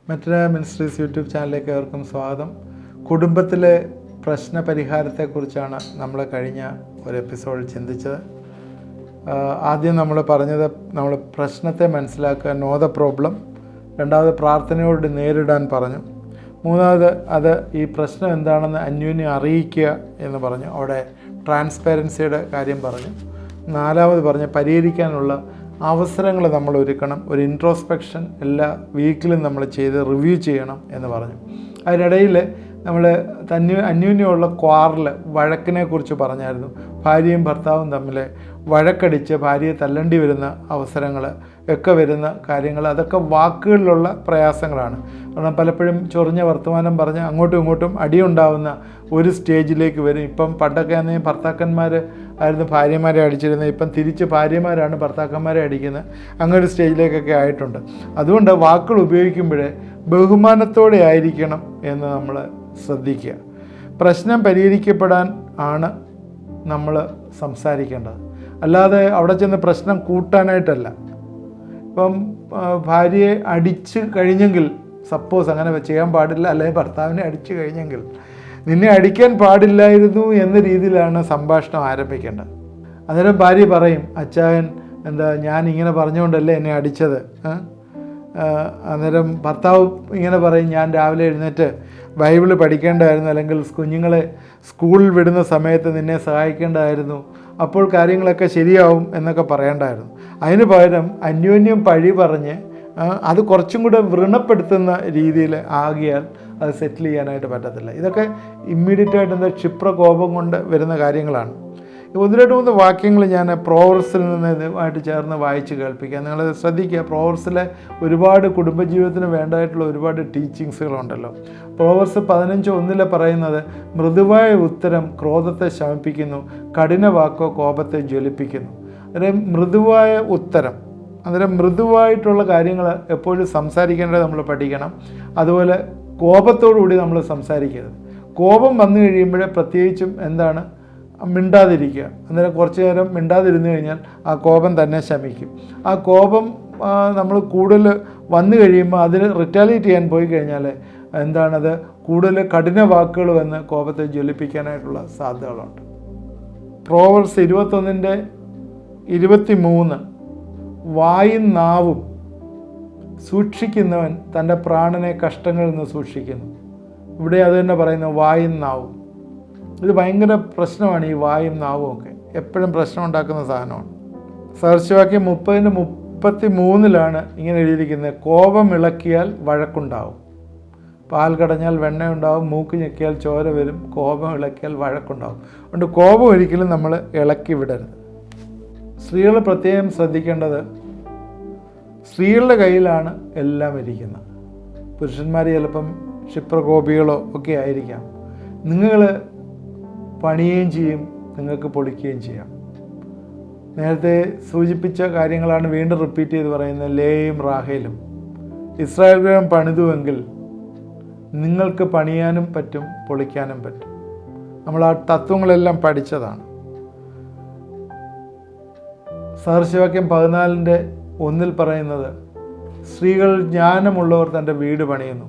മെറ്റന ministries YouTube ചാനലിലേക്ക് ഏവർക്കും സ്വാഗതം. കുടുംബത്തിലെ പ്രശ്ന പരിഹാരത്തെക്കുറിച്ചാണ് നമ്മൾ കഴിഞ്ഞ ഒരു എപ്പിസോഡിൽ ചിന്തിച്ചത്. ആദ്യം നമ്മൾ പറഞ്ഞത് നമ്മൾ പ്രശ്നത്തെ മനസ്സിലാക്കുക, നോ ദ പ്രോബ്ലം. രണ്ടാമത് പ്രാർത്ഥനയോട് നേരിടാൻ പറഞ്ഞു. മൂന്നാമത് ഈ പ്രശ്നം എന്താണെന്ന് അന്യോന്യം അറിയിക്കുക എന്ന് പറഞ്ഞു. അവിടെ ട്രാൻസ്പാരൻസിയുടെ കാര്യം പറഞ്ഞു. നാലാമത് പറഞ്ഞ് പരിഹരിക്കാനുള്ള അവസരങ്ങൾ നമ്മൾ ഒരുക്കണം. ഒരു ഇൻട്രോസ്പെക്ഷൻ എല്ലാ വീക്കിലും നമ്മൾ ചെയ്ത് റിവ്യൂ ചെയ്യണം എന്ന് പറഞ്ഞു. അതിനിടയിൽ നമ്മൾ അന്യോന്യമുള്ള ക്വാറൽ, വഴക്കിനെക്കുറിച്ച് പറഞ്ഞായിരുന്നു. ഭാര്യയും ഭർത്താവും തമ്മിൽ വഴക്കടിച്ച് ഭാര്യയെ തല്ലണ്ടി വരുന്ന അവസരങ്ങൾ ഒക്കെ വരുന്ന കാര്യങ്ങൾ, അതൊക്കെ വാക്കുകളിലുള്ള പ്രയാസങ്ങളാണ്. കാരണം പലപ്പോഴും ചൊറിഞ്ഞ വർത്തമാനം പറഞ്ഞ് അങ്ങോട്ടും ഇങ്ങോട്ടും അടിയുണ്ടാവുന്ന ഒരു സ്റ്റേജിലേക്ക് വരും. ഇപ്പം പണ്ടൊക്കെ ആണെങ്കിൽ ഭർത്താക്കന്മാർ ആയിരുന്നു ഭാര്യമാരെ അടിച്ചിരുന്നത്, ഇപ്പം തിരിച്ച് ഭാര്യമാരാണ് ഭർത്താക്കന്മാരെ അടിക്കുന്നത്. അങ്ങനെ ഒരു സ്റ്റേജിലേക്കൊക്കെ ആയിട്ടുണ്ട്. അതുകൊണ്ട് വാക്കുകൾ ഉപയോഗിക്കുമ്പോഴേ ബഹുമാനത്തോടെ ആയിരിക്കണം എന്ന് നമ്മൾ ശ്രദ്ധിക്കുക. പ്രശ്നം പരിഹരിക്കപ്പെടാൻ ആണ് നമ്മൾ സംസാരിക്കേണ്ടത്, അല്ലാതെ അവിടെ ചെന്ന് പ്രശ്നം കൂട്ടാനായിട്ടല്ല. ഇപ്പം ഭാര്യയെ അടിച്ച് കഴിഞ്ഞെങ്കിൽ, സപ്പോസ് അങ്ങനെ ചെയ്യാൻ പാടില്ല, അല്ലെങ്കിൽ ഭർത്താവിനെ അടിച്ചു കഴിഞ്ഞെങ്കിൽ നിന്നെ അടിക്കാൻ പാടില്ലായിരുന്നു എന്ന രീതിയിലാണ് സംഭാഷണം ആരംഭിക്കേണ്ടത്. അന്നേരം ഭാര്യ പറയും, അച്ചായൻ ഞാൻ ഇങ്ങനെ പറഞ്ഞുകൊണ്ടല്ലേ എന്നെ അടിച്ചത്. അന്നേരം ഭർത്താവ് ഇങ്ങനെ പറയും, ഞാൻ രാവിലെ എഴുന്നേറ്റ് ബൈബിള് പഠിക്കേണ്ടതായിരുന്നു, അല്ലെങ്കിൽ കുഞ്ഞുങ്ങളെ സ്കൂളിൽ വിടുന്ന സമയത്ത് നിന്നെ സഹായിക്കേണ്ടതായിരുന്നു, അപ്പോൾ കാര്യങ്ങളൊക്കെ ശരിയാവും എന്നൊക്കെ പറയേണ്ടായിരുന്നു. അതിന് പകരം അന്യോന്യം പഴി പറഞ്ഞ് അത് കുറച്ചും കൂടെ വ്രണപ്പെടുത്തുന്ന രീതിയിൽ ആകിയാൽ അത് സെറ്റിൽ ചെയ്യാനായിട്ട് പറ്റത്തില്ല. ഇതൊക്കെ ഇമ്മീഡിയറ്റായിട്ട് ക്ഷിപ്രകോപം കൊണ്ട് വരുന്ന കാര്യങ്ങളാണ്. 1-2-3 വാക്യങ്ങൾ ഞാൻ പ്രോവർസിൽ നിന്ന് ഇതുമായിട്ട് ചേർന്ന് വായിച്ച് കേൾപ്പിക്കുക. നിങ്ങൾ ശ്രദ്ധിക്കുക. പ്രോവർസിലെ ഒരുപാട് കുടുംബജീവിതത്തിന് വേണ്ടതായിട്ടുള്ള ഒരുപാട് ടീച്ചിങ്സുകളുണ്ടല്ലോ. പ്രോവർസ് 15:1 പറയുന്നത്, മൃദുവായ ഉത്തരം ക്രോധത്തെ ശമിപ്പിക്കുന്നു, കഠിന വാക്കോ കോപത്തെ ജ്വലിപ്പിക്കുന്നു. അന്നേരം മൃദുവായ ഉത്തരം, അന്നേരം മൃദുവായിട്ടുള്ള കാര്യങ്ങൾ എപ്പോഴും സംസാരിക്കേണ്ടത് നമ്മൾ പഠിക്കണം. അതുപോലെ കോപത്തോടുകൂടി നമ്മൾ സംസാരിക്കരുത്. കോപം വന്നു കഴിയുമ്പോഴേ പ്രത്യേകിച്ചും മിണ്ടാതിരിക്കുക. അന്നേരം കുറച്ച് നേരം മിണ്ടാതിരുന്നു കഴിഞ്ഞാൽ ആ കോപം തന്നെ ശമിക്കും. ആ കോപം നമ്മൾ കൂടുതൽ വന്നു കഴിയുമ്പോൾ അതിന് റിറ്റാലിയേറ്റ് ചെയ്യാൻ പോയി കഴിഞ്ഞാൽ കൂടുതൽ കഠിന വാക്കുകൾ വന്ന് കോപത്തെ ജ്വലിപ്പിക്കാനായിട്ടുള്ള സാധ്യതകളുണ്ട്. പ്രോവർസ് 21:23 വായും നാവും സൂക്ഷിക്കുന്നവൻ തൻ്റെ പ്രാണനെ കഷ്ടങ്ങളിൽ നിന്ന് സൂക്ഷിക്കുന്നു. ഇവിടെ അത് തന്നെ പറയുന്നു, വായും നാവും. ഇത് ഭയങ്കര പ്രശ്നമാണ്. ഈ വായും നാവും ഒക്കെ എപ്പോഴും പ്രശ്നം ഉണ്ടാക്കുന്ന സാധനമാണ്. സദൃശവാക്യം 30:33 ഇങ്ങനെ എഴുതിയിരിക്കുന്നത്, കോപം ഇളക്കിയാൽ വഴക്കുണ്ടാവും, പാൽ കടഞ്ഞാൽ വെണ്ണയുണ്ടാവും, മൂക്ക് ഞെക്കിയാൽ ചോര വരും, കോപം ഇളക്കിയാൽ വഴക്കുണ്ടാവും. അതുകൊണ്ട് കോപം ഒരിക്കലും നമ്മൾ ഇളക്കി വിടരുത്. സ്ത്രീകൾ പ്രത്യേകം ശ്രദ്ധിക്കേണ്ടത്, സ്ത്രീകളുടെ കയ്യിലാണ് എല്ലാം ഇരിക്കുന്നത്. പുരുഷന്മാർ ചിലപ്പം ക്ഷിപ്രകോപികളോ ഒക്കെ ആയിരിക്കാം. നിങ്ങൾ പണിയുകയും ചെയ്യും, നിങ്ങൾക്ക് പൊളിക്കുകയും ചെയ്യാം. നേരത്തെ സൂചിപ്പിച്ച കാര്യങ്ങളാണ് വീണ്ടും റിപ്പീറ്റ് ചെയ്ത് പറയുന്നത്. ലേയും റാഹേലും ഇസ്രായേൽ ഗൃഹം പണിതുവെങ്കിൽ നിങ്ങൾക്ക് പണിയാനും പറ്റും, പൊളിക്കാനും പറ്റും. നമ്മൾ ആ തത്വങ്ങളെല്ലാം പഠിച്ചതാണ്. സദൃശവാക്യം 14:1 പറയുന്നത്, സ്ത്രീകൾ ജ്ഞാനമുള്ളവർ തൻ്റെ വീട് പണിയുന്നു,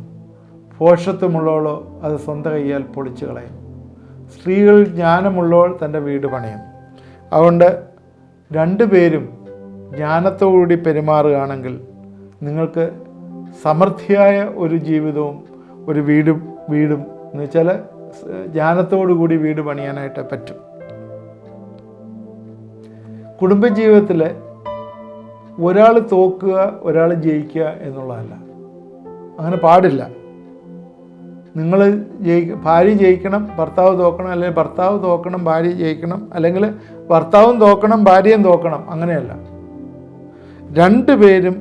ഭോഷത്വമുള്ളവളോ അത് സ്വന്തം കയ്യാൽ പൊളിച്ചു കളയുന്നു. സ്ത്രീകൾ ജ്ഞാനമുള്ളവൾ തൻ്റെ വീട് പണിയുന്നു. അതുകൊണ്ട് രണ്ടുപേരും ജ്ഞാനത്തോടുകൂടി പെരുമാറുകയാണെങ്കിൽ നിങ്ങൾക്ക് സമൃദ്ധിയായ ഒരു ജീവിതവും ഒരു വീടും എന്ന് വെച്ചാൽ ജ്ഞാനത്തോടു കൂടി വീട് പണിയാനായിട്ട് പറ്റും. കുടുംബജീവിതത്തിൽ ഒരാൾ തോക്കുക, ഒരാൾ ജയിക്കുക എന്നുള്ളതല്ല. അങ്ങനെ പാടില്ല. നിങ്ങൾ ഭാര്യ ജയിക്കണം, ഭർത്താവ് തോക്കണം, അല്ലെങ്കിൽ ഭർത്താവ് തോക്കണം, ഭാര്യ ജയിക്കണം, അല്ലെങ്കിൽ ഭർത്താവും തോക്കണം, ഭാര്യയും തോക്കണം. അങ്ങനെയല്ല. രണ്ടുപേരും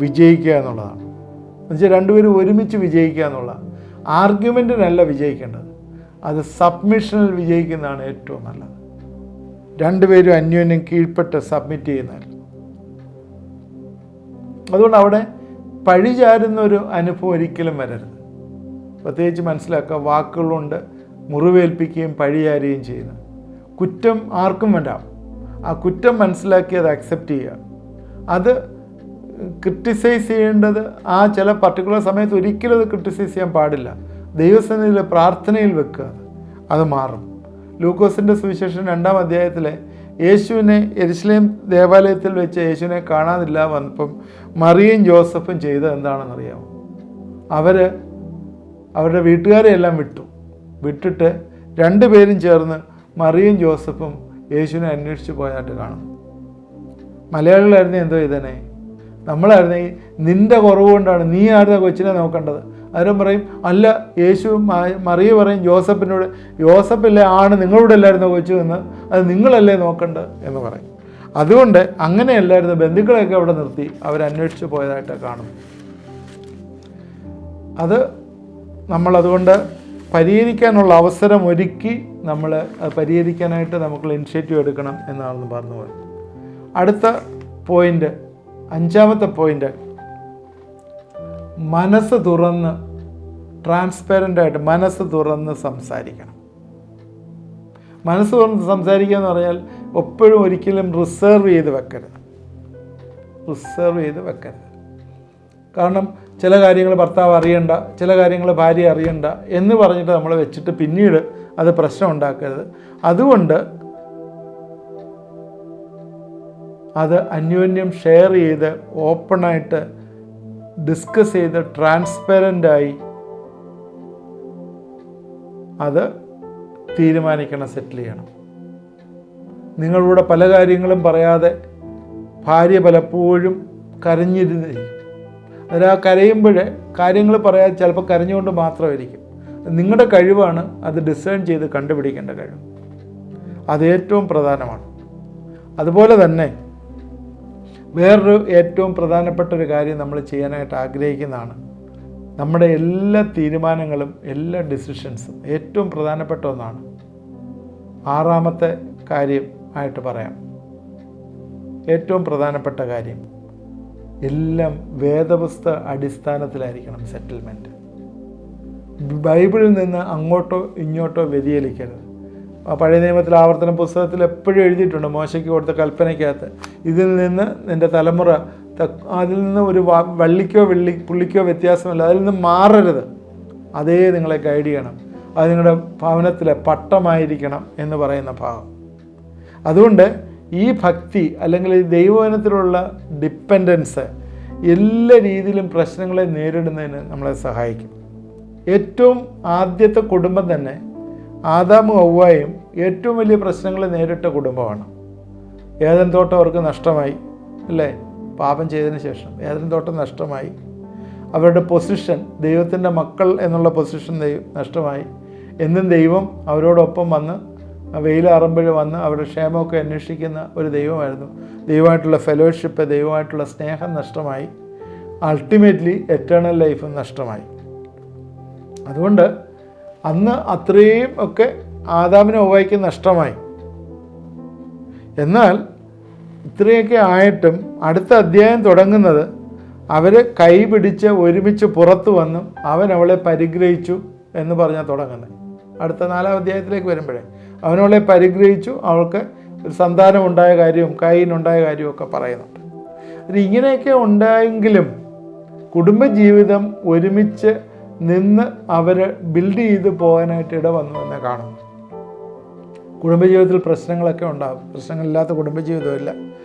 വിജയിക്കുക എന്നുള്ളതാണ്. എന്നുവെച്ചാൽ രണ്ടുപേരും ഒരുമിച്ച് വിജയിക്കുക എന്നുള്ളതാണ്. ആർഗ്യുമെൻറ്റിനല്ല വിജയിക്കേണ്ടത്, അത് സബ്മിഷനിൽ വിജയിക്കുന്നതാണ് ഏറ്റവും നല്ലത്. രണ്ടുപേരും അന്യോന്യം കീഴ്പ്പെട്ട് സബ്മിറ്റ് ചെയ്യുന്നതല്ല. അതുകൊണ്ട് അവിടെ പഴിചാരുന്നൊരു അനുഭവം ഒരിക്കലും വരരുത്. പ്രത്യേകിച്ച് മനസ്സിലാക്കുക, വാക്കുകളുണ്ട് മുറിവേൽപ്പിക്കുകയും പഴിചാരുകയും ചെയ്യുന്നത്. കുറ്റം ആർക്കും വരാം. ആ കുറ്റം മനസ്സിലാക്കി അത് അക്സെപ്റ്റ് ചെയ്യുക. അത് ക്രിട്ടിസൈസ് ചെയ്യേണ്ടത് ആ ചില പർട്ടിക്കുലർ സമയത്ത് ഒരിക്കലും അത് ക്രിട്ടിസൈസ് ചെയ്യാൻ പാടില്ല. ദൈവസന്നിധിയിൽ പ്രാർത്ഥനയിൽ വെക്കുക, അത് മാറും. ലൂക്കോസിൻ്റെ സുവിശേഷം 2-ാം അധ്യായത്തിലെ യേശുവിനെ യെരുശലേം ദേവാലയത്തിൽ വെച്ച് യേശുവിനെ കാണാനില്ല വന്നപ്പം മറിയയും ജോസഫും ചെയ്തത് എന്താണെന്നറിയാമോ? അവരുടെ വീട്ടുകാരെ എല്ലാം വിട്ടിട്ട് 2 പേരും ചേർന്ന് മറിയയും ജോസഫും യേശുവിനെ അന്വേഷിച്ച് പോയതായിട്ട് കാണുന്നു. മലയാളികളായിരുന്നു എന്തോ ഇതന്നെ, നമ്മളായിരുന്നെങ്കിൽ നിൻ്റെ കുറവ് കൊണ്ടാണ്, നീ ആയിരുന്നു കൊച്ചിനെ നോക്കേണ്ടത്. അവരും പറയും അല്ല, യേശു മറിയ പറയും ജോസഫിനോട്, ജോസഫല്ലേ ആണ് നിങ്ങളോട് എല്ലാവരും കൊച്ചു എന്ന്, അത് നിങ്ങളല്ലേ നോക്കേണ്ടത് എന്ന് പറയും. അതുകൊണ്ട് അങ്ങനെയല്ലായിരുന്നു, ബന്ധുക്കളെയൊക്കെ അവിടെ നിർത്തി അവരന്വേഷിച്ച് പോയതായിട്ട് കാണും. അത് നമ്മളതുകൊണ്ട് പരിഹരിക്കാനുള്ള അവസരം ഒരുക്കി നമ്മൾ അത് പരിഹരിക്കാനായിട്ട് നമുക്ക് ഇനിഷ്യേറ്റീവ് എടുക്കണം എന്നാണെന്ന് പറഞ്ഞു പോയത്. അടുത്ത പോയിൻ്റ്, 5-ാമത്തെ പോയിൻ്റ്, മനസ്സ് തുറന്ന് ട്രാൻസ്പെറൻ്റായിട്ട് മനസ്സ് തുറന്ന് സംസാരിക്കണം. മനസ്സ് തുറന്ന് സംസാരിക്കുക എന്ന് പറഞ്ഞാൽ എപ്പോഴും ഒരിക്കലും റിസർവ് ചെയ്ത് വെക്കരുത്. കാരണം ചില കാര്യങ്ങൾ ഭർത്താവ് അറിയണ്ട, ചില കാര്യങ്ങൾ ഭാര്യ അറിയണ്ട എന്ന് പറഞ്ഞിട്ട് നമ്മൾ വെച്ചിട്ട് പിന്നീട് അത് പ്രശ്നം ഉണ്ടാക്കരുത്. അതുകൊണ്ട് അത് അന്യോന്യം ഷെയർ ചെയ്ത് ഓപ്പണായിട്ട് ഡിസ്കസ് ചെയ്ത് ട്രാൻസ്പെറൻ്റായി അത് തീരുമാനിക്കണം, സെറ്റിൽ ചെയ്യണം. നിങ്ങളോട് പല കാര്യങ്ങളും പറയാതെ ഭാര്യ പലപ്പോഴും കരഞ്ഞിരുന്നിരിക്കും. അതിൽ ആ കരയുമ്പോൾ കാര്യങ്ങൾ പറയാതെ ചിലപ്പോൾ കരഞ്ഞുകൊണ്ട് മാത്രമായിരിക്കും. നിങ്ങളുടെ കഴിവാണ് അത് ഡിസേൺ ചെയ്ത് കണ്ടുപിടിക്കേണ്ട കഴിവ്. അത് ഏറ്റവും പ്രധാനമാണ്. അതുപോലെ തന്നെ വേറൊരു ഏറ്റവും പ്രധാനപ്പെട്ട ഒരു കാര്യം നമ്മൾ ചെയ്യാനായിട്ട് ആഗ്രഹിക്കുന്നതാണ്, നമ്മുടെ എല്ലാ തീരുമാനങ്ങളും എല്ലാ ഡിസിഷൻസും ഏറ്റവും പ്രധാനപ്പെട്ട ഒന്നാണ്. 6-ാമത്തെ കാര്യം ആയിട്ട് പറയാം, ഏറ്റവും പ്രധാനപ്പെട്ട കാര്യം, എല്ലാം വേദപുസ്തക അടിസ്ഥാനത്തിലായിരിക്കണം സെറ്റിൽമെൻറ്റ്. ബൈബിളിൽ നിന്ന് അങ്ങോട്ടോ ഇങ്ങോട്ടോ വ്യതിചലിക്കരുത്. പഴയ നിയമത്തിൽ ആവർത്തന പുസ്തകത്തിൽ എപ്പോഴും എഴുതിയിട്ടുണ്ട്, മോശയ്ക്ക് കൊടുത്ത കൽപ്പനയ്ക്കകത്ത്, ഇതിൽ നിന്ന് നിൻ്റെ തലമുറ അതിൽ നിന്ന് ഒരു വള്ളിക്കോ പുള്ളിക്കോ വ്യത്യാസമില്ല, അതിൽ നിന്ന് മാറരുത്, അതേ നിങ്ങളെ ഗൈഡ് ചെയ്യണം, അത് നിങ്ങളുടെ ഭവനത്തിലെ പട്ടമായിരിക്കണം എന്ന് പറയുന്ന ഭാഗം. അതുകൊണ്ട് ഈ ഭക്തി അല്ലെങ്കിൽ ഈ ദൈവവചനത്തിലുള്ള ഡിപ്പെൻഡൻസ് എല്ലാ രീതിയിലും പ്രശ്നങ്ങളെ നേരിടുന്നതിന് നമ്മളെ സഹായിക്കും. ഏറ്റവും ആദ്യത്തെ കുടുംബം തന്നെ ആദാമും ഹവ്വായും ഏറ്റവും വലിയ പ്രശ്നങ്ങളെ നേരിട്ട കുടുംബമാണ്. ഏദൻ തോട്ടം അവർക്ക് നഷ്ടമായി, അല്ലേ? പാപം ചെയ്തതിന് ശേഷം ഏദൻ തോട്ടം നഷ്ടമായി. അവരുടെ പൊസിഷൻ, ദൈവത്തിൻ്റെ മക്കൾ എന്നുള്ള പൊസിഷൻ നഷ്ടമായി. എന്നും ദൈവം അവരോടൊപ്പം വന്ന് വെയിലാറുമ്പോൾ വന്ന് അവരുടെ ക്ഷേമമൊക്കെ അന്വേഷിക്കുന്ന ഒരു ദൈവമായിരുന്നു. ദൈവമായിട്ടുള്ള ഫെലോഷിപ്പ്, ദൈവമായിട്ടുള്ള സ്നേഹം നഷ്ടമായി. അൾട്ടിമേറ്റ്ലി എറ്റേണൽ ലൈഫും നഷ്ടമായി. അതുകൊണ്ട് അന്ന് അത്രയും ഒക്കെ ആദാമിനും ഹവ്വായ്ക്കും നഷ്ടമായി. എന്നാൽ ഇത്രയൊക്കെ ആയിട്ടും അടുത്ത അധ്യായം തുടങ്ങുന്നത് അവർ കൈ പിടിച്ച് ഒരുമിച്ച് പുറത്തു വന്നും അവൻ അവളെ പരിഗ്രഹിച്ചു എന്ന് പറഞ്ഞാൽ തുടങ്ങുന്നത്. അടുത്ത 4-ാം അധ്യായത്തിലേക്ക് വരുമ്പോഴേ അവനവളെ പരിഗ്രഹിച്ചു, അവൾക്ക് ഒരു സന്താനം ഉണ്ടായ കാര്യവും കൈയിനുണ്ടായ കാര്യവും ഒക്കെ പറയുന്നുണ്ട്. ഇങ്ങനെയൊക്കെ ഉണ്ടായെങ്കിലും കുടുംബജീവിതം ഒരുമിച്ച് നിന്ന് അവർ ബിൽഡ് ചെയ്ത് പോകാനായിട്ട് ഇട വന്നു എന്ന് കാണുന്നു. കുടുംബജീവിതത്തിൽ പ്രശ്നങ്ങളൊക്കെ ഉണ്ടാകും, പ്രശ്നങ്ങളില്ലാത്ത കുടുംബജീവിതമില്ല.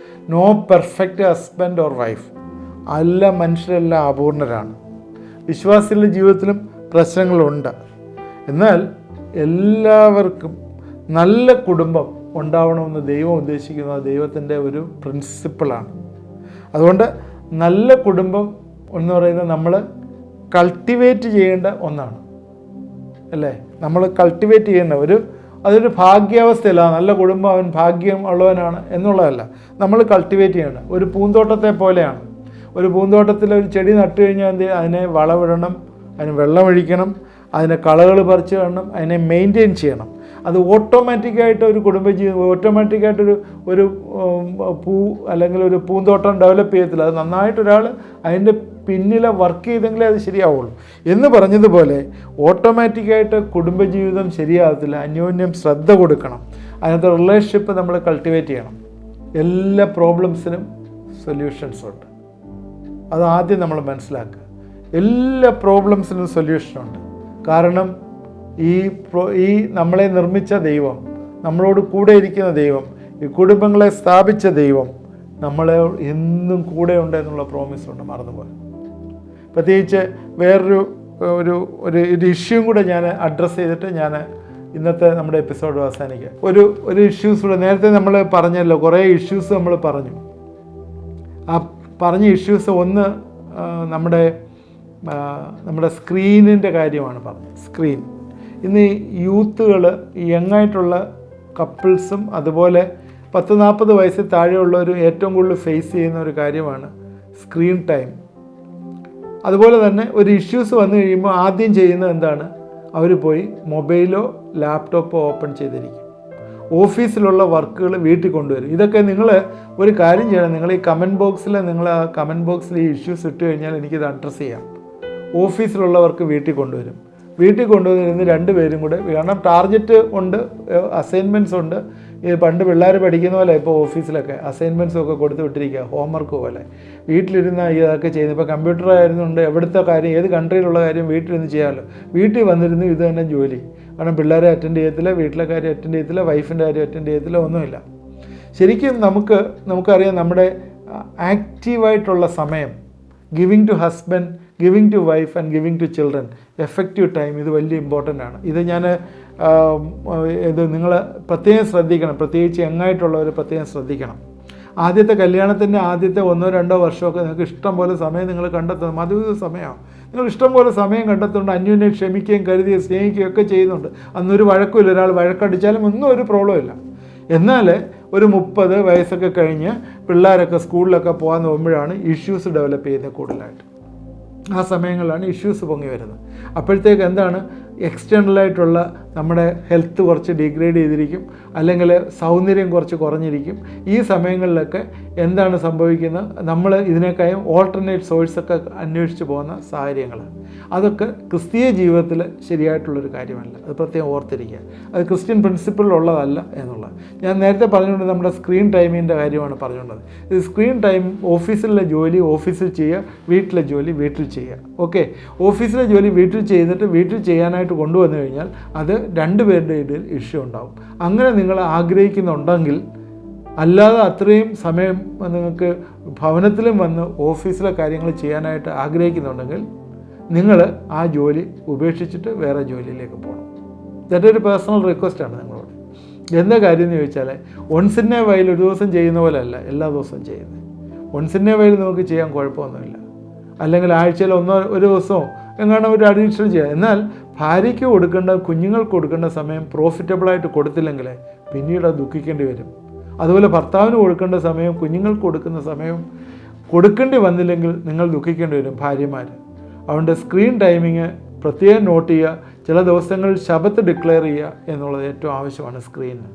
No perfect husband or wife, എല്ലാ മനുഷ്യരെല്ലാം അപൂർണരാണ്. വിശ്വാസികളുടെ ജീവിതത്തിലും പ്രശ്നങ്ങളുണ്ട്. എന്നാൽ എല്ലാവർക്കും നല്ല കുടുംബം ഉണ്ടാവണമെന്ന് ദൈവം ഉദ്ദേശിക്കുന്നത് ദൈവത്തിൻ്റെ ഒരു പ്രിൻസിപ്പിളാണ്. അതുകൊണ്ട് നല്ല കുടുംബം എന്ന് പറയുന്നത് നമ്മൾ കൾട്ടിവേറ്റ് ചെയ്യേണ്ട ഒന്നാണ്, അല്ലേ? നമ്മൾ കൾട്ടിവേറ്റ് ചെയ്യേണ്ട അതൊരു ഭാഗ്യാവസ്ഥയല്ല. നല്ല കുടുംബം അവൻ ഭാഗ്യം ഉള്ളവനാണ് എന്നുള്ളതല്ല. നമ്മൾ കൾട്ടിവേറ്റ് ചെയ്യേണ്ട ഒരു പൂന്തോട്ടത്തെ പോലെയാണ്. ഒരു പൂന്തോട്ടത്തിൽ ഒരു ചെടി നട്ടു കഴിഞ്ഞാൽ അതിനെ വളമിടണം, അതിന് വെള്ളമൊഴിക്കണം, അതിനെ കളകൾ പറിച്ച് കാണണം, അതിനെ മെയിൻറ്റെയിൻ ചെയ്യണം. അത് ഓട്ടോമാറ്റിക്കായിട്ട് ഒരു കുടുംബജീവിതം, ഓട്ടോമാറ്റിക്കായിട്ടൊരു പൂ അല്ലെങ്കിൽ ഒരു പൂന്തോട്ടം ഡെവലപ്പ് ചെയ്യത്തില്ല. അത് നന്നായിട്ടൊരാൾ അതിൻ്റെ പിന്നിലെ വർക്ക് ചെയ്തെങ്കിലേ അത് ശരിയാവുള്ളൂ. എന്ന് പറഞ്ഞതുപോലെ ഓട്ടോമാറ്റിക്കായിട്ട് കുടുംബജീവിതം ശരിയാകത്തില്ല. അന്യോന്യം ശ്രദ്ധ കൊടുക്കണം. അതിനകത്ത് റിലേഷൻഷിപ്പ് നമ്മൾ കൾട്ടിവേറ്റ് ചെയ്യണം. എല്ലാ പ്രോബ്ലംസിനും സൊല്യൂഷൻസ് ഉണ്ട്. അതാദ്യം നമ്മൾ മനസ്സിലാക്കുക. എല്ലാ പ്രോബ്ലംസിനും സൊല്യൂഷനുണ്ട്. കാരണം ഈ നമ്മളെ നിർമ്മിച്ച ദൈവം, നമ്മളോട് കൂടെ ഇരിക്കുന്ന ദൈവം, ഈ കുടുംബങ്ങളെ സ്ഥാപിച്ച ദൈവം നമ്മളെ എന്നും കൂടെ ഉണ്ട് എന്നുള്ള പ്രോമിസുണ്ട്, മറന്നുപോയി. പ്രത്യേകിച്ച് വേറൊരു ഒരു ഇഷ്യൂയും കൂടെ ഞാൻ അഡ്രസ്സ് ചെയ്തിട്ട് ഞാൻ ഇന്നത്തെ നമ്മുടെ എപ്പിസോഡ് അവസാനിക്കുക. ഒരു ഇഷ്യൂസ് കൂടെ നേരത്തെ നമ്മൾ പറഞ്ഞല്ലോ, കുറേ ഇഷ്യൂസ് നമ്മൾ പറഞ്ഞു. ആ പറഞ്ഞ ഇഷ്യൂസ് ഒന്ന് നമ്മുടെ സ്ക്രീനിൻ്റെ കാര്യമാണ് പറഞ്ഞത്. സ്ക്രീൻ ഇന്ന് യൂത്തുകൾ, യങ്ങായിട്ടുള്ള കപ്പിൾസും അതുപോലെ 10-40 വയസ്സിൽ താഴെയുള്ളവരും ഏറ്റവും കൂടുതൽ ഫേസ് ചെയ്യുന്ന ഒരു കാര്യമാണ് സ്ക്രീൻ ടൈം. അതുപോലെ തന്നെ ഒരു ഇഷ്യൂസ് വന്നു കഴിയുമ്പോൾ ആദ്യം ചെയ്യുന്നത് എന്താണ്? അവർ പോയി മൊബൈലോ ലാപ്ടോപ്പോ ഓപ്പൺ ചെയ്തിരിക്കും. ഓഫീസിലുള്ള വർക്കുകൾ വീട്ടിൽ കൊണ്ടുവരും. ഇതൊക്കെ നിങ്ങൾ ഒരു കാര്യം ചെയ്യണം. നിങ്ങൾ ഈ കമൻറ്റ് ബോക്സിൽ ഈ ഇഷ്യൂസ് ഇട്ട് കഴിഞ്ഞാൽ എനിക്കിത് അഡ്രസ്സ് ചെയ്യാം. ഓഫീസിലുള്ളവർക്ക് വീട്ടിൽ കൊണ്ടുവരും. വീട്ടിൽ കൊണ്ടുവന്നിരുന്ന് 2 പേരും കൂടെ, കാരണം ടാർഗറ്റ് ഉണ്ട്, അസൈൻമെൻറ്റ്സ് ഉണ്ട്. പണ്ട് പിള്ളേർ പഠിക്കുന്ന പോലെ ഇപ്പോൾ ഓഫീസിലൊക്കെ അസൈൻമെൻറ്റ്സും ഒക്കെ കൊടുത്ത് വിട്ടിരിക്കുക, ഹോംവർക്ക് പോലെ. വീട്ടിലിരുന്ന് ഇതൊക്കെ ചെയ്യുന്നത്. ഇപ്പോൾ കമ്പ്യൂട്ടർ ആയിരുന്നുണ്ട്, എവിടുത്തെ കാര്യം, ഏത് കൺട്രിയിലുള്ള കാര്യം വീട്ടിലിരുന്ന് ചെയ്യാമല്ലോ. വീട്ടിൽ വന്നിരുന്ന് ഇത് തന്നെ ജോലി. കാരണം പിള്ളേരെ അറ്റൻഡ് ചെയ്യത്തില്ല, വീട്ടിലെ കാര്യം അറ്റൻഡ് ചെയ്യത്തില്ല, വൈഫിൻ്റെ കാര്യം അറ്റൻഡ് ചെയ്യത്തില്ല, ഒന്നുമില്ല. ശരിക്കും നമുക്കറിയാം, നമ്മുടെ ആക്റ്റീവായിട്ടുള്ള സമയം, giving to husband, giving to wife and giving to children, effective time, ഇത് വലിയ ഇമ്പോർട്ടൻ്റ് ആണ്. ഇത് നിങ്ങൾ പ്രത്യേകം ശ്രദ്ധിക്കണം. പ്രത്യേകിച്ച് യങ്ങായിട്ടുള്ളവർ പ്രത്യേകം ശ്രദ്ധിക്കണം. ആദ്യത്തെ കല്യാണത്തിൻ്റെ ആദ്യത്തെ 1-2 വർഷമൊക്കെ നിങ്ങൾക്ക് ഇഷ്ടം പോലെ സമയം നിങ്ങൾ കണ്ടെത്തുന്നു. മധുവിധ സമയമാണ്. നിങ്ങൾ ഇഷ്ടം പോലെ സമയം കണ്ടെത്തുന്നുണ്ട്, അന്യോന്യം ക്ഷമിക്കുകയും കരുതുകയും സ്നേഹിക്കുകയും ഒക്കെ ചെയ്യുന്നുണ്ട്. അന്നൊരു വഴക്കുമില്ല. ഒരാൾ വഴക്കടിച്ചാലും ഒന്നും ഒരു പ്രോബ്ലം ഇല്ല. എന്നാൽ ഒരു 30 വയസ്സൊക്കെ കഴിഞ്ഞ് പിള്ളേരൊക്കെ സ്കൂളിലൊക്കെ പോകാൻ പോകുമ്പോഴാണ് ഇഷ്യൂസ് ഡെവലപ്പ് ചെയ്യുന്നത് കൂടുതലായിട്ട്. ആ സമയങ്ങളിലാണ് ഇഷ്യൂസ് പൊങ്ങി വരുന്നത്. അപ്പോഴത്തേക്ക് എന്താണ്, എക്സ്റ്റേണലായിട്ടുള്ള നമ്മുടെ ഹെൽത്ത് കുറച്ച് ഡിഗ്രേഡ് ചെയ്തിരിക്കും, അല്ലെങ്കിൽ സൗന്ദര്യം കുറച്ച് കുറഞ്ഞിരിക്കും. ഈ സമയങ്ങളിലൊക്കെ എന്താണ് സംഭവിക്കുന്നത്, നമ്മൾ ഇതിനേക്കാളും ഓൾട്ടർനേറ്റ് സോഴ്സൊക്കെ അന്വേഷിച്ച് പോകുന്ന സാഹചര്യങ്ങൾ. അതൊക്കെ ക്രിസ്തീയ ജീവിതത്തിൽ ശരിയായിട്ടുള്ളൊരു കാര്യമല്ല. അത് പ്രത്യേകം ഓർത്തിരിക്കുക. അത് ക്രിസ്ത്യൻ പ്രിൻസിപ്പിളിലുള്ളതല്ല എന്നുള്ളത്. ഞാൻ നേരത്തെ പറഞ്ഞുകൊണ്ട് നമ്മുടെ സ്ക്രീൻ ടൈമിൻ്റെ കാര്യമാണ് പറഞ്ഞുകൊണ്ടത്. ഇത് സ്ക്രീൻ ടൈം, ഓഫീസിലെ ജോലി ഓഫീസിൽ ചെയ്യുക, വീട്ടിലെ ജോലി വീട്ടിൽ ചെയ്യുക. ഓക്കെ, ഓഫീസിലെ ജോലി വീട്ടിൽ ചെയ്തിട്ട് വീട്ടിൽ ചെയ്യാനായിട്ട് കൊണ്ടുവന്നു കഴിഞ്ഞാൽ അത് 2 പേരുടെ ഇടയിൽ ഇഷ്യൂ ഉണ്ടാവും. അങ്ങനെ നിങ്ങൾ ആഗ്രഹിക്കുന്നുണ്ടെങ്കിൽ, അല്ലാതെ അത്രയും സമയം നിങ്ങൾക്ക് ഭവനത്തിലും വന്ന് ഓഫീസിലെ കാര്യങ്ങൾ ചെയ്യാനായിട്ട് ആഗ്രഹിക്കുന്നുണ്ടെങ്കിൽ നിങ്ങൾ ആ ജോലി ഉപേക്ഷിച്ചിട്ട് വേറെ ജോലിയിലേക്ക് പോകണം. ഇതൊരു പേഴ്സണൽ റിക്വസ്റ്റാണ് നിങ്ങളോട്. എന്താ കാര്യം എന്ന് ചോദിച്ചാൽ, വൺസ് ഇൻ എ വൈൽ ഒരു ദിവസം ചെയ്യുന്ന പോലെ അല്ല എല്ലാ ദിവസവും ചെയ്യുന്നത്. വൺസ് ഇൻ എ വൈൽ നമുക്ക് ചെയ്യാൻ കുഴപ്പമൊന്നുമില്ല. അല്ലെങ്കിൽ ആഴ്ചയിൽ ഒരു ദിവസമോ എങ്ങാണ്ട് ഒരു അഡീഷണൽ ചെയ്യുക. എന്നാൽ ഭാര്യയ്ക്ക് കൊടുക്കേണ്ട, കുഞ്ഞുങ്ങൾക്ക് കൊടുക്കേണ്ട സമയം പ്രോഫിറ്റബിളായിട്ട് കൊടുത്തില്ലെങ്കിൽ പിന്നീട് അത് ദുഃഖിക്കേണ്ടി വരും. അതുപോലെ ഭർത്താവിന് കൊടുക്കേണ്ട സമയം, കുഞ്ഞുങ്ങൾക്ക് കൊടുക്കുന്ന സമയം കൊടുക്കേണ്ടി വന്നില്ലെങ്കിൽ നിങ്ങൾ ദുഃഖിക്കേണ്ടി വരും, ഭാര്യമാർ. അതുകൊണ്ട് സ്ക്രീൻ ടൈമിങ് പ്രത്യേകം നോട്ട് ചെയ്യുക. ചില ദിവസങ്ങളിൽ ശബത്ത് ഡിക്ലെയർ ചെയ്യുക എന്നുള്ളത് ഏറ്റവും ആവശ്യമാണ് സ്ക്രീനിന്.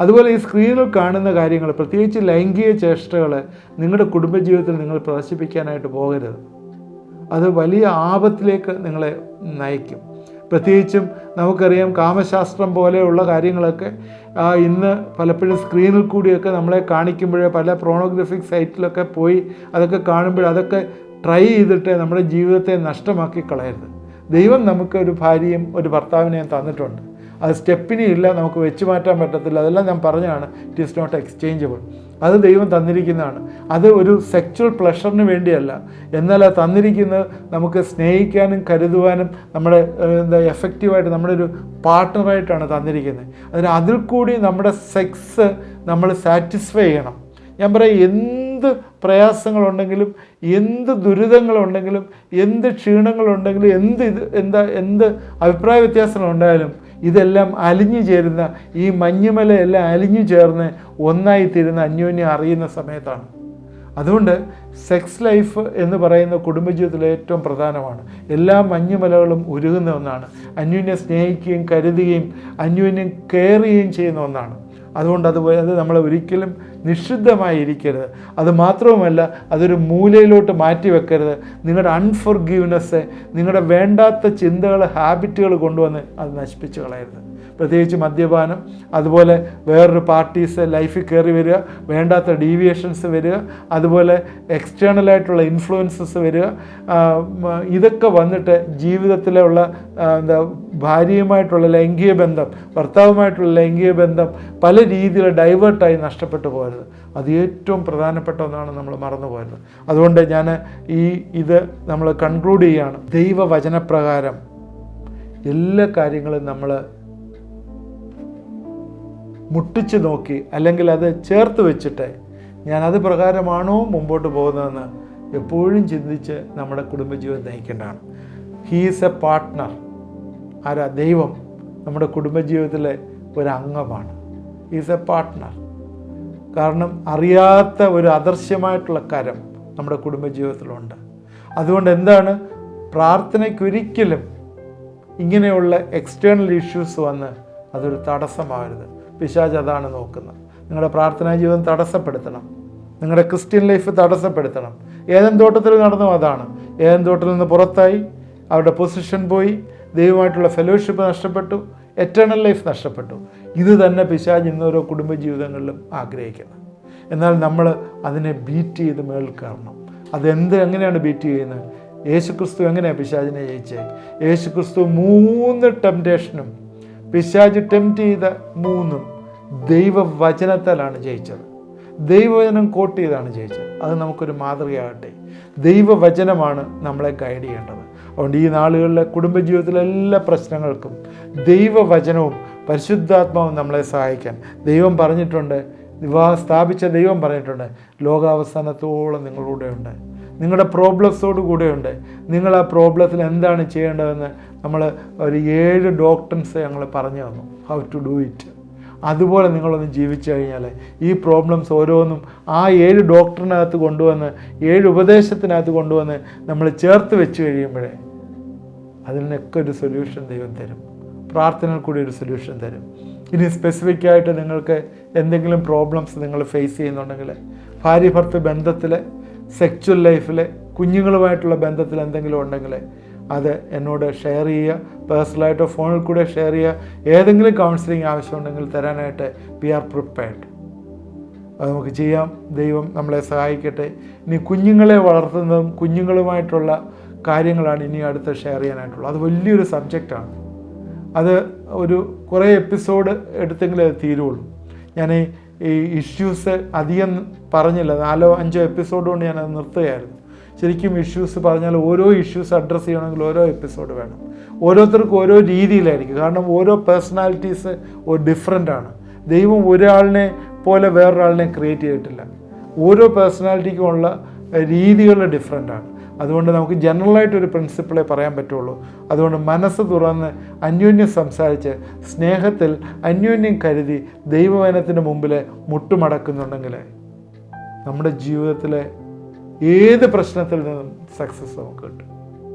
അതുപോലെ ഈ സ്ക്രീനിൽ കാണുന്ന കാര്യങ്ങൾ, പ്രത്യേകിച്ച് ലൈംഗിക ചേഷ്ടകൾ നിങ്ങളുടെ കുടുംബജീവിതത്തിൽ നിങ്ങൾ പ്രദർശിപ്പിക്കാനായിട്ട് പോകരുത്. അത് വലിയ ആപത്തിലേക്ക് നിങ്ങളെ നയിക്കും. പ്രത്യേകിച്ചും നമുക്കറിയാം, കാമശാസ്ത്രം പോലെയുള്ള കാര്യങ്ങളൊക്കെ ഇന്ന് പലപ്പോഴും സ്ക്രീനിൽ കൂടിയൊക്കെ നമ്മളെ കാണിക്കുമ്പോഴേ, പല പ്രോണോഗ്രഫിക് സൈറ്റിലൊക്കെ പോയി അതൊക്കെ കാണുമ്പോൾ അതൊക്കെ ട്രൈ ചെയ്തിട്ട് നമ്മുടെ ജീവിതത്തെ നഷ്ടമാക്കി കളയരുത്. ദൈവം നമുക്ക് ഒരു ഭാര്യയും ഒരു ഭർത്താവിനെയും തന്നിട്ടുണ്ട്. അത് സ്റ്റെപ്പിനില്ല, നമുക്ക് വെച്ച് മാറ്റാൻ പറ്റത്തില്ല. അതെല്ലാം ഞാൻ പറഞ്ഞതാണ്. It is not exchangeable. അത് ദൈവം തന്നിരിക്കുന്നതാണ്. അത് ഒരു സെക്ച്വൽ പ്ലഷറിന് വേണ്ടിയല്ല. എന്നാൽ അത് തന്നിരിക്കുന്നത് നമുക്ക് സ്നേഹിക്കാനും കരുതുവാനും നമ്മുടെ എഫക്റ്റീവായിട്ട് നമ്മുടെ ഒരു പാർട്ട്ണറായിട്ടാണ് തന്നിരിക്കുന്നത്. അതിൽ കൂടി നമ്മുടെ സെക്സ് നമ്മൾ സാറ്റിസ്ഫൈ ചെയ്യണം. ഞാൻ പറയാം, എന്ത് പ്രയാസങ്ങളുണ്ടെങ്കിലും, എന്ത് ദുരിതങ്ങളുണ്ടെങ്കിലും, എന്ത് ക്ഷീണങ്ങളുണ്ടെങ്കിലും, എന്ത് അഭിപ്രായ വ്യത്യാസങ്ങളുണ്ടായാലും ഇതെല്ലാം അലിഞ്ഞു ചേരുന്ന, ഈ മഞ്ഞുമലയെല്ലാം അലിഞ്ഞു ചേർന്ന് ഒന്നായിത്തീരുന്ന, അന്യോന്യം അറിയുന്ന സമയത്താണ്. അതുകൊണ്ട് സെക്സ് ലൈഫ് എന്ന് പറയുന്ന കുടുംബജീവിതത്തിൽ ഏറ്റവും പ്രധാനമാണ്. എല്ലാ മഞ്ഞുമലകളും ഉരുകുന്ന ഒന്നാണ്. അന്യോന്യം സ്നേഹിക്കുകയും കരുതുകയും അന്യോന്യം കെയർ ചെയ്യുകയും ചെയ്യുന്ന ഒന്നാണ്. അതുകൊണ്ട് അത് നമ്മൾ ഒരിക്കലും നിഷിദ്ധമായി ഇരിക്കരുത്. അതുമാത്രവുമല്ല, അതൊരു മൂലയിലോട്ട് മാറ്റി വെക്കരുത്. നിങ്ങളുടെ അൺഫോർഗീവ്നെസ്, നിങ്ങളുടെ വേണ്ടാത്ത ചിന്തകൾ, ഹാബിറ്റുകൾ കൊണ്ടുവന്ന് അത് നശിപ്പിച്ച് കളയരുത്. പ്രത്യേകിച്ച് മദ്യപാനം, അതുപോലെ വേറൊരു പാർട്ടീസ് ലൈഫിൽ കയറി വരിക, വേണ്ടാത്ത ഡീവിയേഷൻസ് വരിക, അതുപോലെ എക്സ്റ്റേണലായിട്ടുള്ള ഇൻഫ്ലുവൻസസ് വരിക. ഇതൊക്കെ വന്നിട്ട് ജീവിതത്തിലുള്ള ഭാര്യയുമായിട്ടുള്ള ലൈംഗിക ബന്ധം, ഭർത്താവുമായിട്ടുള്ള ലൈംഗിക ബന്ധം പല രീതിയിൽ ഡൈവേർട്ടായി നഷ്ടപ്പെട്ടു പോകരുത്. അത് ഏറ്റവും പ്രധാനപ്പെട്ട ഒന്നാണ്, നമ്മൾ മറന്നു പോയത്. അതുകൊണ്ട് ഞാൻ ഇത് നമ്മൾ കൺക്ലൂഡ് ചെയ്യുകയാണ്. ദൈവവചനപ്രകാരം എല്ലാ കാര്യങ്ങളും നമ്മൾ മുട്ടിച്ച് നോക്കി, അല്ലെങ്കിൽ അത് ചേർത്ത് വെച്ചിട്ട് ഞാനത് പ്രകാരമാണോ മുമ്പോട്ട് പോകുന്നതെന്ന് എപ്പോഴും ചിന്തിച്ച് നമ്മുടെ കുടുംബജീവിതം നയിക്കേണ്ടതാണ്. He's a partner. ആരാ? ദൈവം നമ്മുടെ കുടുംബജീവിതത്തിലെ ഒരംഗമാണ്. He's a partner. കാരണം അറിയാത്ത ഒരു അദൃശ്യമായിട്ടുള്ള കരം നമ്മുടെ കുടുംബജീവിതത്തിലുണ്ട്. അതുകൊണ്ട് എന്താണ്, പ്രാർത്ഥനയ്ക്കൊരിക്കലും ഇങ്ങനെയുള്ള എക്സ്റ്റേണൽ ഇഷ്യൂസ് വന്ന് അതൊരു തടസ്സമാകരുത്. പിശാച് അതാണ് നോക്കുന്നത്. നിങ്ങളുടെ പ്രാർത്ഥനാ ജീവിതം തടസ്സപ്പെടുത്തണം, നിങ്ങളുടെ ക്രിസ്ത്യൻ ലൈഫ് തടസ്സപ്പെടുത്തണം. ഏദൻ തോട്ടത്തിൽ നടന്നു അതാണ്. ഏദൻ തോട്ടത്തിൽ നിന്ന് പുറത്തായി, അവരുടെ പൊസിഷൻ പോയി, ദൈവമായിട്ടുള്ള ഫെലോഷിപ്പ് നഷ്ടപ്പെട്ടു, എറ്റേണൽ ലൈഫ് നഷ്ടപ്പെട്ടു. ഇത് തന്നെ പിശാച് ഇന്നോരോ കുടുംബജീവിതങ്ങളിലും ആഗ്രഹിക്കുന്നത്. എന്നാൽ നമ്മൾ അതിനെ ബീറ്റ് ചെയ്ത് മേളിൽ കയറണം. എങ്ങനെയാണ് ബീറ്റ് ചെയ്യുന്നത്? യേശുക്രിസ്തു എങ്ങനെയാണ് പിശാചിനെ ജയിച്ചത്? യേശുക്രിസ്തു 3 ടെംപ്റ്റേഷനും പിശാച് ടെംപ്റ്റ് ചെയ്ത 3ഉം ദൈവവചനത്താലാണ് ജയിച്ചത്. ദൈവവചനം കോട്ട് ചെയ്താണ് ജയിച്ചത്. അത് നമുക്കൊരു മാതൃകയാകട്ടെ. ദൈവവചനമാണ് നമ്മളെ ഗൈഡ് ചെയ്യേണ്ടത്. അതുകൊണ്ട് ഈ നാളുകളിലെ കുടുംബജീവിതത്തിലെ എല്ലാ പ്രശ്നങ്ങൾക്കും ദൈവവചനവും പരിശുദ്ധാത്മാവും നമ്മളെ സഹായിക്കാൻ ദൈവം പറഞ്ഞിട്ടുണ്ട്. വിവാഹം സ്ഥാപിച്ച ദൈവം പറഞ്ഞിട്ടുണ്ട്, ലോകാവസാനത്തോളം നിങ്ങളുടെ ഉണ്ട്, നിങ്ങളുടെ പ്രോബ്ലംസോട് കൂടെയുണ്ട്. നിങ്ങൾ ആ പ്രോബ്ലത്തിൽ എന്താണ് ചെയ്യേണ്ടതെന്ന് നമ്മൾ ഒരു 7 ഡോക്ടറിൻസ് ഞങ്ങൾ പറഞ്ഞു തന്നു, ഹൗ ടു ഡു ഇറ്റ്. അതുപോലെ നിങ്ങളൊന്ന് ജീവിച്ചു കഴിഞ്ഞാൽ ഈ പ്രോബ്ലംസ് ഓരോന്നും ആ 7 ഡോക്ടറിനകത്ത് കൊണ്ടുവന്ന്, 7 ഉപദേശത്തിനകത്ത് കൊണ്ടുവന്ന് നമ്മൾ ചേർത്ത് വെച്ച് കഴിയുമ്പോഴേ അതിനൊക്കെ ഒരു സൊല്യൂഷൻ ദൈവം തരും. പ്രാർത്ഥനയിൽ കൂടി ഒരു സൊല്യൂഷൻ തരും. ഇനി സ്പെസിഫിക്കായിട്ട് നിങ്ങൾക്ക് എന്തെങ്കിലും പ്രോബ്ലംസ് നിങ്ങൾ ഫേസ് ചെയ്യുന്നുണ്ടെങ്കിൽ, ഭാര്യ ഭർത്തൃ ബന്ധത്തിൽ, സെക്ച്വൽ ലൈഫിൽ, കുഞ്ഞുങ്ങളുമായിട്ടുള്ള ബന്ധത്തിൽ എന്തെങ്കിലും ഉണ്ടെങ്കിൽ അത് എന്നോട് ഷെയർ ചെയ്യുക. പേഴ്സണലായിട്ടോ ഫോണിൽ കൂടെ ഷെയർ ചെയ്യുക. ഏതെങ്കിലും കൗൺസിലിംഗ് ആവശ്യമുണ്ടെങ്കിൽ തരാനായിട്ട് വി ആർ പ്രിപ്പയർഡ്. അത് നമുക്ക് ചെയ്യാം. ദൈവം നമ്മളെ സഹായിക്കട്ടെ. ഇനി കുഞ്ഞുങ്ങളെ വളർത്തുന്നതും കുഞ്ഞുങ്ങളുമായിട്ടുള്ള കാര്യങ്ങളാണ് ഇനി അടുത്ത് ഷെയർ ചെയ്യാനായിട്ടുള്ളത്. അത് വലിയൊരു സബ്ജക്റ്റാണ്. അത് കുറേ എപ്പിസോഡ് എടുത്തെങ്കിലേ അത് തീരുള്ളൂ. ഞാൻ ഈ ഇഷ്യൂസ് അധികം പറഞ്ഞില്ല, 4-5 എപ്പിസോഡ് കൊണ്ട് ഞാനത് നിർത്തുകയായിരുന്നു. ശരിക്കും ഇഷ്യൂസ് പറഞ്ഞാൽ ഓരോ ഇഷ്യൂസ് അഡ്രസ്സ് ചെയ്യണമെങ്കിൽ ഓരോ എപ്പിസോഡ് വേണം. ഓരോരുത്തർക്കും ഓരോ രീതിയിലായിരിക്കും. കാരണം ഓരോ പേഴ്സണാലിറ്റീസ് ഡിഫറെൻ്റാണ്. ദൈവം ഒരാളിനെ പോലെ വേറൊരാളിനെ ക്രിയേറ്റ് ചെയ്തിട്ടില്ല. ഓരോ പേഴ്സണാലിറ്റിക്കും ഉള്ള രീതികൾ ഡിഫറെൻ്റാണ്. അതുകൊണ്ട് നമുക്ക് ജനറലായിട്ടൊരു പ്രിൻസിപ്പിളേ പറയാൻ പറ്റുള്ളൂ. അതുകൊണ്ട് മനസ്സ് തുറന്ന് അന്യോന്യം സംസാരിച്ച് സ്നേഹത്തിൽ അന്യോന്യം കരുതി ദൈവവചനത്തിൻ്റെ മുമ്പിൽ മുട്ടുമടക്കുന്നുണ്ടെങ്കിൽ നമ്മുടെ ജീവിതത്തിലെ ഏത് പ്രശ്നത്തിൽ നിന്നും സക്സസ് നമുക്ക് കിട്ടും.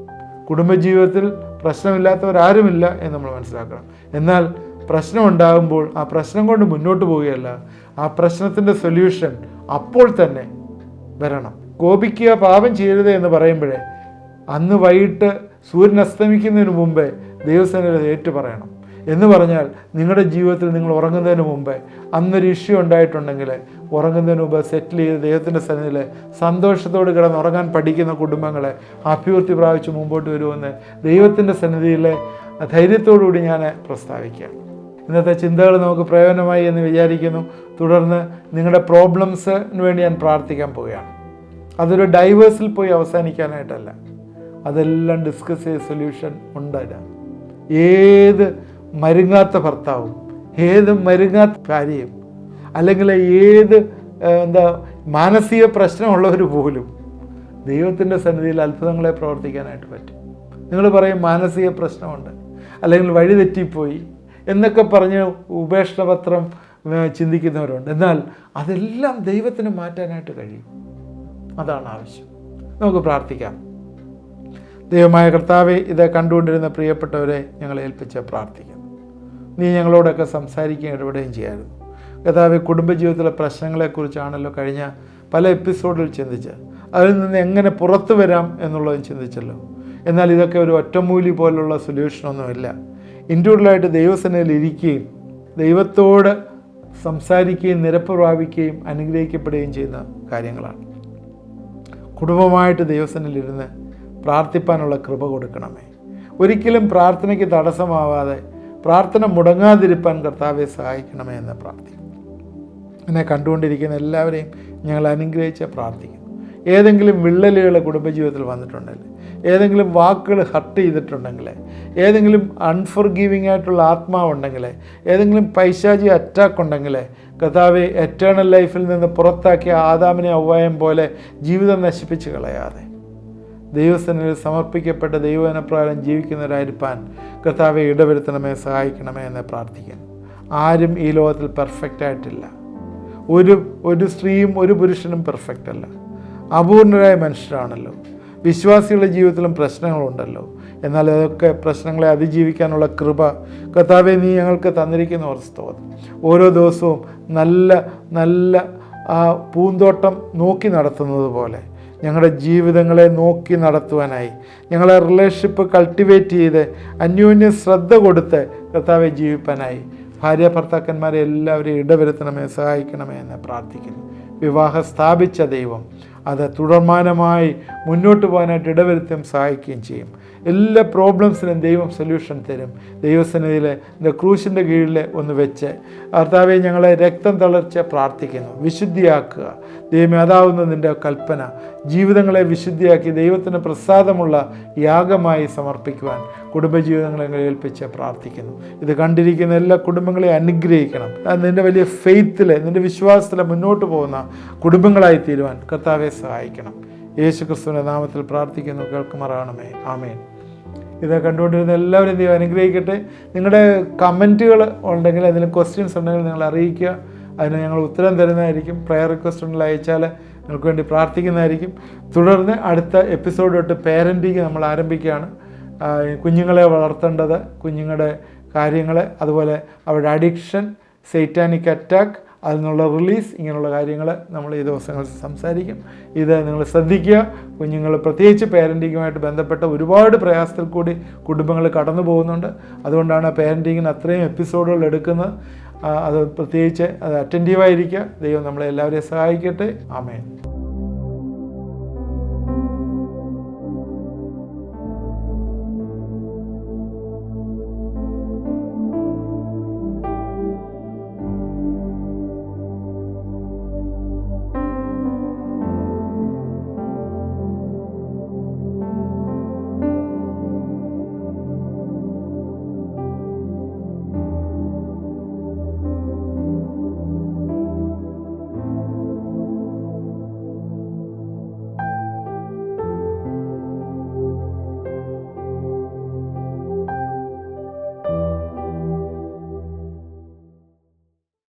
കുടുംബജീവിതത്തിൽ പ്രശ്നമില്ലാത്തവരാരുമില്ല എന്ന് നമ്മൾ മനസ്സിലാക്കണം. എന്നാൽ പ്രശ്നം ഉണ്ടാകുമ്പോൾ ആ പ്രശ്നം കൊണ്ട് മുന്നോട്ട് പോവുകയല്ല, ആ പ്രശ്നത്തിൻ്റെ സൊല്യൂഷൻ അപ്പോൾ തന്നെ വരണം. കോപിക്കുക, പാപം ചെയ്യരുത് എന്ന് പറയുമ്പോഴേ അന്ന് വൈകിട്ട് സൂര്യൻ അസ്തമിക്കുന്നതിന് മുമ്പേ ദൈവസേനയിൽ ഏറ്റു പറയണം. എന്ന് പറഞ്ഞാൽ നിങ്ങളുടെ ജീവിതത്തിൽ നിങ്ങൾ ഉറങ്ങുന്നതിന് മുമ്പേ അന്നൊരു ഇഷ്യൂ ഉണ്ടായിട്ടുണ്ടെങ്കിൽ ഉറങ്ങുന്നതിന് മുമ്പ് സെറ്റിൽ ചെയ്ത് ദൈവത്തിൻ്റെ സന്നിധിയിൽ സന്തോഷത്തോട് കിടന്ന് ഉറങ്ങാൻ പഠിക്കുന്ന കുടുംബങ്ങളെ അഭിവൃദ്ധി പ്രാപിച്ച് മുമ്പോട്ട് വരുമെന്ന് ദൈവത്തിൻ്റെ സന്നിധിയിലെ ധൈര്യത്തോടുകൂടി ഞാൻ പ്രസ്താവിക്കുകയാണ്. ഇന്നത്തെ ചിന്തകൾ നമുക്ക് പ്രയോജനമായി എന്ന് വിചാരിക്കുന്നു. തുടർന്ന് നിങ്ങളുടെ പ്രോബ്ലംസിന് വേണ്ടി ഞാൻ പ്രാർത്ഥിക്കാൻ പോവുകയാണ്. അതൊരു ഡൈവേഴ്സിൽ പോയി അവസാനിക്കാനായിട്ടല്ല, അതെല്ലാം ഡിസ്കസ് ചെയ്ത് സൊല്യൂഷൻ ഉണ്ടായില്ല. ഏത് മരുങ്ങാത്ത ഭർത്താവും, ഏത് മരുങ്ങാത്ത ഭാര്യയും, അല്ലെങ്കിൽ ഏത് മാനസിക പ്രശ്നമുള്ളവർ പോലും ദൈവത്തിൻ്റെ സന്നിധിയിൽ അത്ഭുതങ്ങളെ പ്രവർത്തിക്കാനായിട്ട് പറ്റും. നിങ്ങൾ പറയും മാനസിക പ്രശ്നമുണ്ട്, അല്ലെങ്കിൽ വഴിതെറ്റിപ്പോയി എന്നൊക്കെ പറഞ്ഞ് ഉപേക്ഷണപത്രം ചിന്തിക്കുന്നവരുണ്ട്. എന്നാൽ അതെല്ലാം ദൈവത്തിന് മാറ്റാനായിട്ട് കഴിയും. അതാണ് ആവശ്യം. നമുക്ക് പ്രാർത്ഥിക്കാം. ദൈവമായ കർത്താവെ, ഇത് കണ്ടുകൊണ്ടിരുന്ന പ്രിയപ്പെട്ടവരെ ഞങ്ങളെ ഏൽപ്പിച്ച് പ്രാർത്ഥിക്കുന്നു. നീ ഞങ്ങളോടൊക്കെ സംസാരിക്കുകയും ഇടപെടുകയും ചെയ്യായിരുന്നു. കർത്താവെ, കുടുംബജീവിതത്തിലെ പ്രശ്നങ്ങളെക്കുറിച്ചാണല്ലോ കഴിഞ്ഞ പല എപ്പിസോഡിൽ ചിന്തിച്ച് അതിൽ നിന്ന് എങ്ങനെ പുറത്തു വരാം എന്നുള്ളതും ചിന്തിച്ചല്ലോ. എന്നാൽ ഇതൊക്കെ ഒരു ഒറ്റമൂലി പോലുള്ള സൊല്യൂഷനൊന്നുമില്ല. ഇൻഡിവിജ്വലായിട്ട് ദൈവസന്നിധിയിൽ ഇരിക്കുകയും ദൈവത്തോട് സംസാരിക്കുകയും നിരപ്പ് പ്രാപിക്കുകയും അനുഗ്രഹിക്കപ്പെടുകയും ചെയ്യുന്ന കാര്യങ്ങളാണ്. കുടുംബമായിട്ട് ദൈവസന്നിധിയിലിരുന്ന് പ്രാർത്ഥിപ്പാനുള്ള കൃപ കൊടുക്കണമേ. ഒരിക്കലും പ്രാർത്ഥനയ്ക്ക് തടസ്സമാവാതെ പ്രാർത്ഥന മുടങ്ങാതിരിപ്പാൻ കർത്താവെ സഹായിക്കണമേ എന്ന് പ്രാർത്ഥിക്കും. എന്നെ കണ്ടുകൊണ്ടിരിക്കുന്ന എല്ലാവരെയും ഞങ്ങൾ അനുഗ്രഹിച്ച് പ്രാർത്ഥിക്കുന്നു. ഏതെങ്കിലും വിള്ളലുകൾ കുടുംബജീവിതത്തിൽ വന്നിട്ടുണ്ടെങ്കിൽ, ഏതെങ്കിലും വാക്കുകൾ ഹർട്ട് ചെയ്തിട്ടുണ്ടെങ്കിൽ, ഏതെങ്കിലും അൺഫോർഗീവിംഗ് ആയിട്ടുള്ള ആത്മാവുണ്ടെങ്കിൽ, ഏതെങ്കിലും പൈശാചിക അറ്റാക്ക് ഉണ്ടെങ്കിൽ, കർത്താവെ എറ്റേണൽ ലൈഫിൽ നിന്ന് പുറത്താക്കിയ ആദാമിനെ ഹവ്വായെയും പോലെ ജീവിതം നശിപ്പിച്ച് കളയാതെ ദൈവസന്നിധിയിൽ സമർപ്പിക്കപ്പെട്ട ദൈവവചനപ്രകാരം ജീവിക്കുന്നവരായിരിക്കാൻ കർത്താവെ ഇടവരുത്തണമേ, സഹായിക്കണമേ എന്ന് പ്രാർത്ഥിക്കുന്നു. ആരും ഈ ലോകത്തിൽ പെർഫെക്റ്റ് ആയിട്ടില്ല. ഒരു സ്ത്രീയും ഒരു പുരുഷനും പെർഫെക്റ്റ് അല്ല. അപൂർണരായ മനുഷ്യരാണല്ലോ. വിശ്വാസികളുടെ ജീവിതത്തിലും പ്രശ്നങ്ങളുണ്ടല്ലോ. എന്നാൽ അതൊക്കെ പ്രശ്നങ്ങളെ അതിജീവിക്കാനുള്ള കൃപ കർത്താവെ നീ ഞങ്ങൾക്ക് തന്നിരിക്കുന്ന സ്തോത്രം. ഓരോ ദിവസവും നല്ല നല്ല ആ പൂന്തോട്ടം നോക്കി നടത്തുന്നത് പോലെ ഞങ്ങളുടെ ജീവിതങ്ങളെ നോക്കി നടത്തുവാനായി, ഞങ്ങളെ റിലേഷൻഷിപ്പ് കൾട്ടിവേറ്റ് ചെയ്ത് അന്യോന്യം ശ്രദ്ധ കൊടുത്ത് കർത്താവെ ജീവിപ്പാനായി ഭാര്യ ഭർത്താക്കന്മാരെ എല്ലാവരെയും ഇടവരുത്തണമേ, സഹായിക്കണമേ എന്ന് പ്രാർത്ഥിക്കുന്നു. വിവാഹം സ്ഥാപിച്ച ദൈവം അത് തുടർമാനമായി മുന്നോട്ട് പോകാനായിട്ട് ഇടവരുത്തുകയും സഹായിക്കുകയും ചെയ്യും. എല്ലാ പ്രോബ്ലംസിനും ദൈവം സൊല്യൂഷൻ തരും. ദൈവസന്നിധിയിൽ ക്രൂശിൻ്റെ കീഴിൽ ഒന്ന് വെച്ച് കർത്താവെ ഞങ്ങളെ രക്തം തളർച്ച് പ്രാർത്ഥിക്കുന്നു. വിശുദ്ധിയാക്കുക ദൈവമേ, അതാവുന്ന നിൻ്റെ കൽപ്പന. ജീവിതങ്ങളെ വിശുദ്ധിയാക്കി ദൈവത്തിന് പ്രസാദമുള്ള യാഗമായി സമർപ്പിക്കുവാൻ കുടുംബജീവിതങ്ങളെ ഏൽപ്പിച്ച് പ്രാർത്ഥിക്കുന്നു. ഇത് കണ്ടിരിക്കുന്ന എല്ലാ കുടുംബങ്ങളെയും അനുഗ്രഹിക്കണം. നിൻ്റെ വലിയ ഫെയ്ത്തിൽ, നിൻ്റെ വിശ്വാസത്തിൽ മുന്നോട്ട് പോകുന്ന കുടുംബങ്ങളായി തീരുവാൻ കർത്താവെ സഹായിക്കണം. യേശു ക്രിസ്തുവിൻ്റെ നാമത്തിൽ പ്രാർത്ഥിക്കുന്നു, കേൾക്കുമാറാകണമേ. ആമേൻ. ഇത് കണ്ടുകൊണ്ടിരുന്ന എല്ലാവരും ദൈവം അനുഗ്രഹിക്കട്ടെ. നിങ്ങളുടെ കമൻറ്റുകൾ ഉണ്ടെങ്കിൽ, എന്തെങ്കിലും ക്വസ്റ്റ്യൻസ് ഉണ്ടെങ്കിൽ നിങ്ങൾ അറിയിക്കുക. അതിന് ഞങ്ങൾ ഉത്തരം തരുന്നതായിരിക്കും. പ്രയർ റിക്വസ്റ്റ് ഉണ്ടെങ്കിൽ അയച്ചാൽ നിങ്ങൾക്ക് വേണ്ടി പ്രാർത്ഥിക്കുന്നതായിരിക്കും. തുടർന്ന് അടുത്ത എപ്പിസോഡ് തൊട്ട് പേരൻറ്റിങ് നമ്മൾ ആരംഭിക്കുകയാണ്. കുഞ്ഞുങ്ങളെ വളർത്തേണ്ടത്, കുഞ്ഞുങ്ങളുടെ കാര്യങ്ങൾ, അതുപോലെ അവരുടെ അഡിക്ഷൻ, സൈറ്റാനിക് അറ്റാക്ക്, അതിൽ നിന്നുള്ള റിലീസ്, ഇങ്ങനെയുള്ള കാര്യങ്ങൾ നമ്മൾ ഈ ദിവസങ്ങളിൽ സംസാരിക്കും. ഇത് നിങ്ങൾ ശ്രദ്ധിക്കുക. കുഞ്ഞുങ്ങൾ പ്രത്യേകിച്ച് പേരൻറ്റിങ്ങുമായിട്ട് ബന്ധപ്പെട്ട ഒരുപാട് പ്രയാസത്തിൽ കൂടി കുടുംബങ്ങൾ കടന്നു പോകുന്നുണ്ട്. അതുകൊണ്ടാണ് പേരൻറ്റിങ്ങിന് അത്രയും എപ്പിസോഡുകൾ എടുക്കുന്നത്. അത് പ്രത്യേകിച്ച് അത് അറ്റൻറ്റീവായിരിക്കുക. ദൈവം നമ്മളെ എല്ലാവരെയും സഹായിക്കട്ടെ. ആമേൻ.